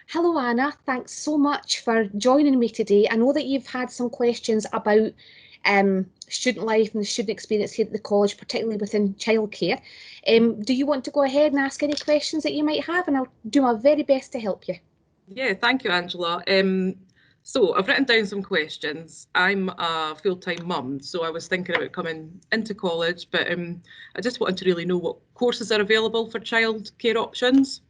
Hello, Anna. Thanks so much for joining me today. I know that you've had some questions about student life and the student experience here at the college, particularly within childcare. Do you want to go ahead and ask any questions that you might have, and I'll do my very best to help you. Yeah, thank you, Angela. So I've written down some questions. I'm a full-time mum, so I was thinking about coming into college, but I just wanted to really know what courses are available for childcare options.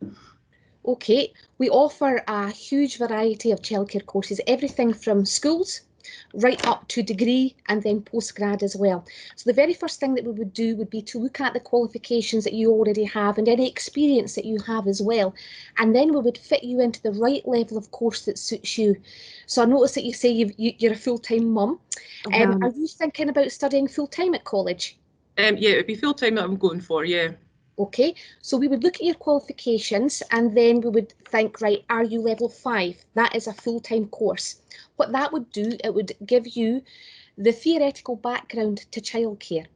Okay, we offer a huge variety of childcare courses, everything from schools right up to degree and then postgrad as well. So the very first thing that we would do would be to look at the qualifications that you already have and any experience that you have as well. And then we would fit you into the right level of course that suits you. So I noticed that you say you're a full-time mum. Are you thinking about studying full-time at college? Yeah, it would be full-time that I'm going for, yeah. Okay, so we would look at your qualifications and then we would think, right, are you level 5? That is a full-time course. What that would do, it would give you the theoretical background to childcare.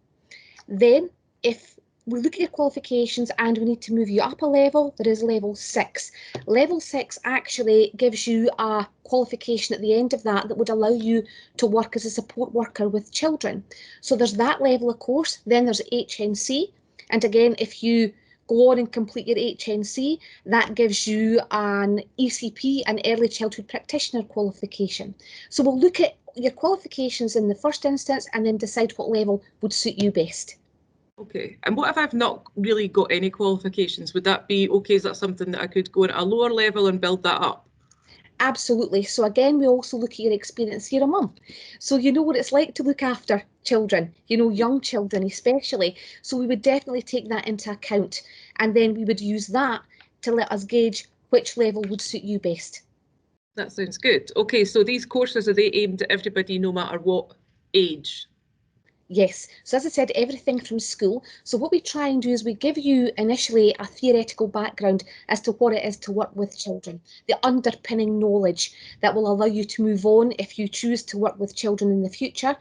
Then, if we look at your qualifications and we need to move you up a level, there is level 6. Level 6 actually gives you a qualification at the end of that that would allow you to work as a support worker with children. So there's that level of course, then there's HNC. And again, if you go on and complete your HNC, that gives you an ECP, an Early Childhood Practitioner qualification. So we'll look at your qualifications in the first instance and then decide what level would suit you best. Okay, and what if I've not really got any qualifications? Would that be okay? Is that something that I could go at a lower level and build that up? Absolutely. So again, we also look at your experience. You're a mum, so you know what it's like to look after children, young children especially. So we would definitely take that into account, and then we would use that to let us gauge which level would suit you best. That sounds good. Okay, so these courses, are they aimed at everybody no matter what age? Yes, so as I said, everything from school. So what we try and do is we give you initially a theoretical background as to what it is to work with children, the underpinning knowledge that will allow you to move on if you choose to work with children in the future.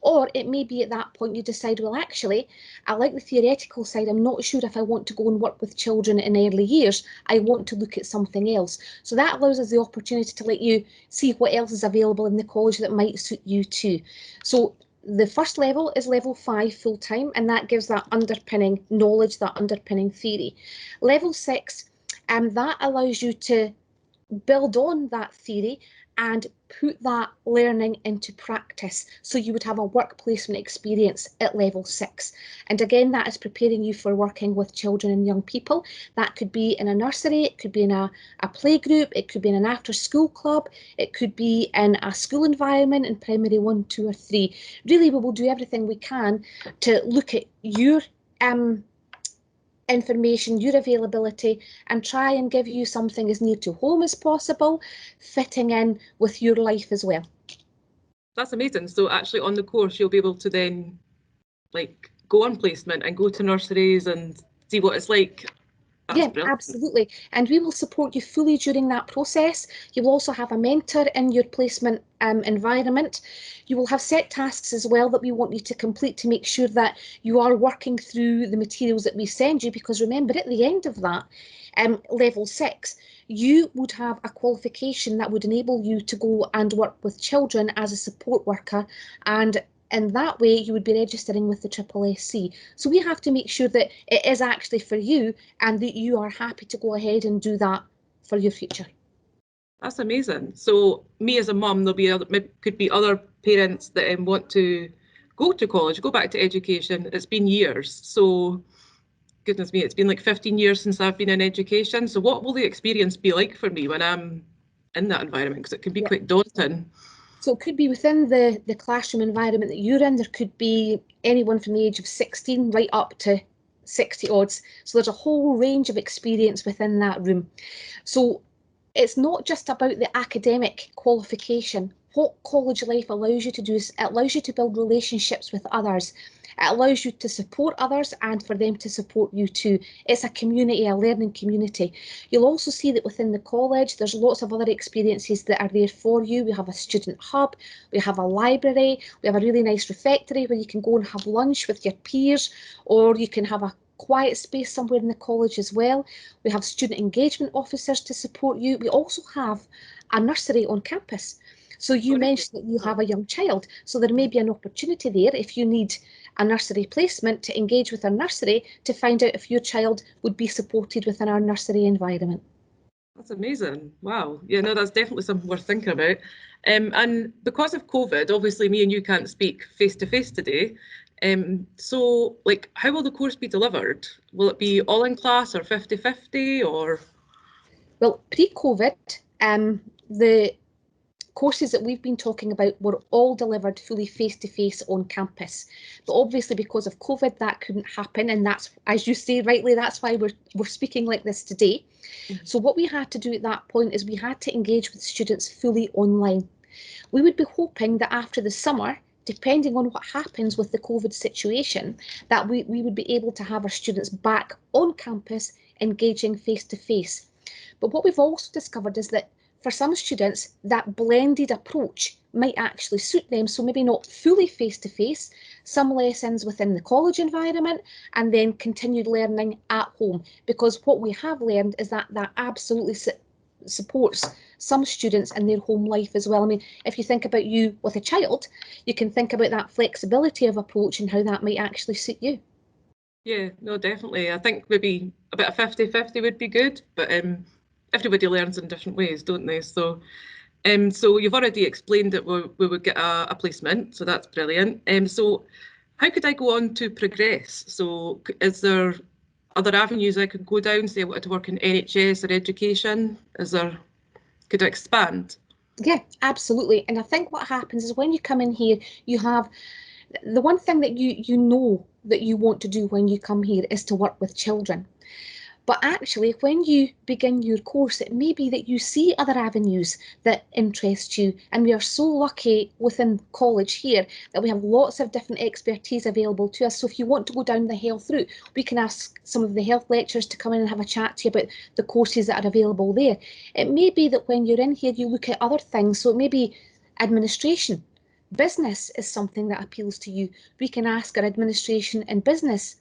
Or it may be at that point you decide, well, actually, I like the theoretical side. I'm not sure if I want to go and work with children in early years. I want to look at something else. So that allows us the opportunity to let you see what else is available in the college that might suit you too. So the first level is level 5 full-time, and that gives that underpinning knowledge, that underpinning theory. Level 6, that allows you to build on that theory and put that learning into practice. So you would have a work placement experience at level 6. And again, that is preparing you for working with children and young people. That could be in a nursery, it could be in a playgroup, it could be in an after school club, it could be in a school environment in primary 1, 2 or 3. Really, we will do everything we can to look at your information, your availability, and try and give you something as near to home as possible, fitting in with your life as well. That's amazing. So actually on the course, you'll be able to then go on placement and go to nurseries and see what it's like. That's Yeah, brilliant. absolutely. And we will support you fully during that process. You will also have a mentor in your placement environment. You will have set tasks as well that we want you to complete to make sure that you are working through the materials that we send you, because remember, at the end of that, level 6, you would have a qualification that would enable you to go and work with children as a support worker, and in that way you would be registering with the SSSC. So we have to make sure that it is actually for you and that you are happy to go ahead and do that for your future. That's amazing. So me as a mum, could be other parents that want to go to college, go back to education. It's been years. So goodness me, it's been like 15 years since I've been in education. So what will the experience be like for me when I'm in that environment? Because it can be quite daunting. So it could be within the classroom environment that you're in. There could be anyone from the age of 16 right up to 60 odds. So there's a whole range of experience within that room. So it's not just about the academic qualification. What college life allows you to do is it allows you to build relationships with others. It allows you to support others and for them to support you too. It's a community, a learning community. You'll also see that within the college, there's lots of other experiences that are there for you. We have a student hub, we have a library, we have a really nice refectory where you can go and have lunch with your peers, or you can have a quiet space somewhere in the college as well. We have student engagement officers to support you. We also have a nursery on campus. So you mentioned that you have a young child, so there may be an opportunity there if you need a nursery placement to engage with our nursery to find out if your child would be supported within our nursery environment. That's amazing. Wow. Yeah, no, that's definitely something worth thinking about. And because of COVID, obviously me and you can't speak face to face today. So like, how will the course be delivered? Will it be all in class or 50-50 or? Well, pre-COVID, the courses that we've been talking about were all delivered fully face-to-face on campus. But obviously because of COVID, that couldn't happen. And that's, as you say rightly, that's why we're speaking like this today. So what we had to do at that point is we had to engage with students fully online. We would be hoping that after the summer, depending on what happens with the COVID situation, that we would be able to have our students back on campus engaging face-to-face. But what we've also discovered is that for some students, that blended approach might actually suit them. So maybe not fully face-to-face, some lessons within the college environment, and then continued learning at home. Because what we have learned is that that absolutely supports some students in their home life as well. I mean, if you think about you with a child, you can think about that flexibility of approach and how that might actually suit you. Yeah, no, definitely. I think maybe a bit of 50-50 would be good, but everybody learns in different ways, don't they? So you've already explained that we would get a placement, so that's brilliant. So how could I go on to progress? So is there other avenues I could go down? Say I wanted to work in NHS or education. Could I expand? Yeah, absolutely. And I think what happens is when you come in here, you have the one thing that you know that you want to do when you come here is to work with children. But actually, when you begin your course, it may be that you see other avenues that interest you. And we are so lucky within college here that we have lots of different expertise available to us. So if you want to go down the health route, we can ask some of the health lecturers to come in and have a chat to you about the courses that are available there. It may be that when you're in here, you look at other things. So it may be administration. Business is something that appeals to you. We can ask our administration and business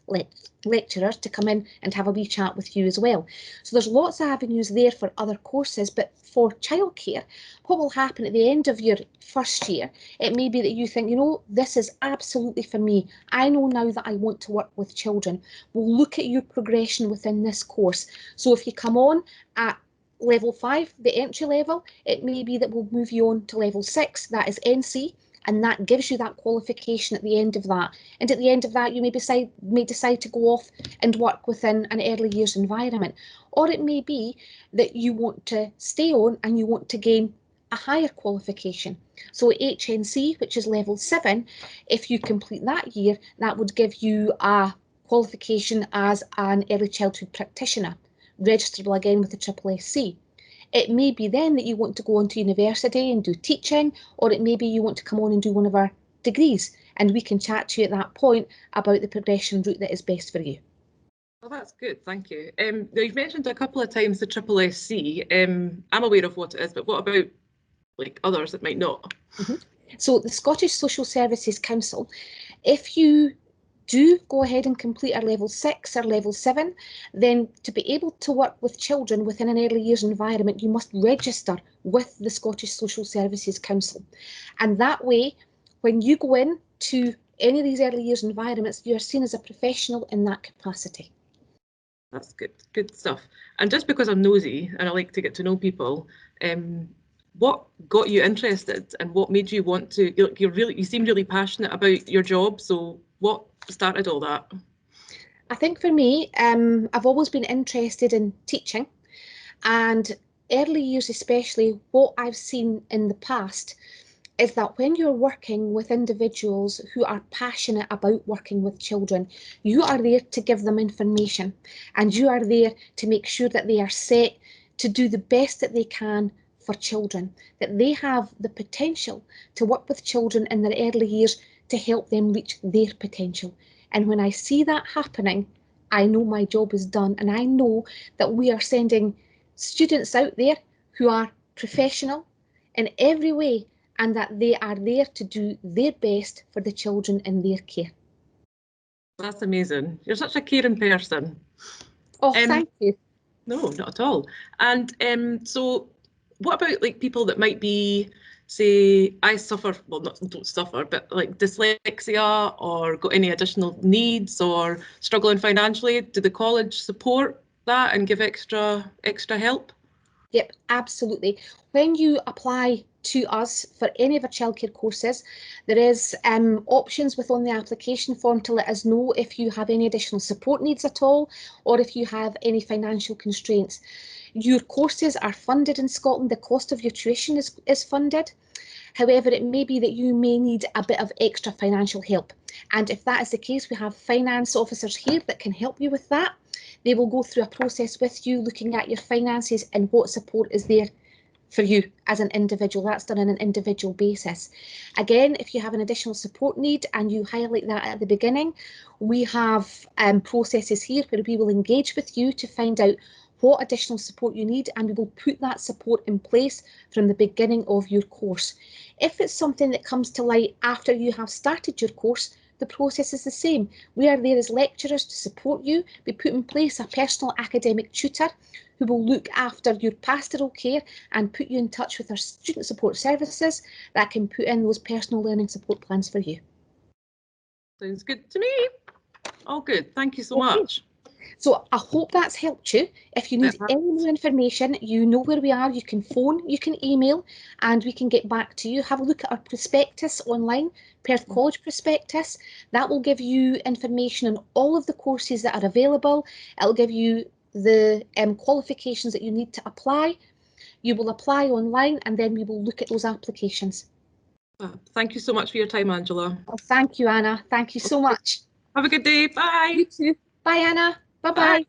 lecturers to come in and have a wee chat with you as well. So there's lots of avenues there for other courses, but for childcare, what will happen at the end of your first year, it may be that you think, you know, this is absolutely for me. I know now that I want to work with children. We'll look at your progression within this course. So if you come on at level 5, the entry level, it may be that we'll move you on to level 6, that is NC, and that gives you that qualification at the end of that. And at the end of that, you may decide to go off and work within an early years environment. Or it may be that you want to stay on and you want to gain a higher qualification. So HNC, which is level 7, if you complete that year, that would give you a qualification as an early childhood practitioner, registrable again with the SSSC. It may be then that you want to go on to university and do teaching, or it may be you want to come on and do one of our degrees, and we can chat to you at that point about the progression route that is best for you. Well, that's good, thank you. Now you've mentioned a couple of times the SSSC. I'm aware of what it is, but what about like others that might not? So the Scottish Social Services Council, if you do go ahead and complete our level 6 or level 7, then to be able to work with children within an early years environment, you must register with the Scottish Social Services Council. And that way, when you go in to any of these early years environments, you are seen as a professional in that capacity. That's good stuff. And just because I'm nosy and I like to get to know people, what got you interested and what made you want to, you seem really passionate about your job. So what started all that? I think for me, I've always been interested in teaching, and early years especially, what I've seen in the past is that when you're working with individuals who are passionate about working with children, you are there to give them information, and you are there to make sure that they are set to do the best that they can for children, that they have the potential to work with children in their early years to help them reach their potential. And when I see that happening, I know my job is done, and I know that we are sending students out there who are professional in every way, and that they are there to do their best for the children in their care. That's amazing. You're such a caring person. Oh, thank you. No, not at all. And so what about like people that might be, say, I suffer, well, don't suffer, but like dyslexia or got any additional needs or struggling financially? Do the college support that and give extra help? Yep, absolutely. When you apply to us for any of our childcare courses, there is options within the application form to let us know if you have any additional support needs at all, or if you have any financial constraints. Your courses are funded in Scotland. The cost of your tuition is funded. However, it may be that you may need a bit of extra financial help. And if that is the case, we have finance officers here that can help you with that. They will go through a process with you, looking at your finances and what support is there for you as an individual. That's done on an individual basis. Again, if you have an additional support need and you highlight that at the beginning, we have processes here where we will engage with you to find out what additional support you need, and we will put that support in place from the beginning of your course. If it's something that comes to light after you have started your course, the process is the same. We are there as lecturers to support you. We put in place a personal academic tutor who will look after your pastoral care and put you in touch with our student support services that can put in those personal learning support plans for you. Sounds good to me. All good. Thank you so much. So I hope that's helped you. If you need any more information, you know where we are. You can phone, you can email, and we can get back to you. Have a look at our prospectus online, Perth College prospectus. That will give you information on all of the courses that are available. It'll give you the qualifications that you need to apply. You will apply online, and then we will look at those applications. Thank you so much for your time, Angela. Oh, thank you, Anna. Thank you so much. Have a good day. Bye. You too. Bye, Anna. Bye-bye. Bye.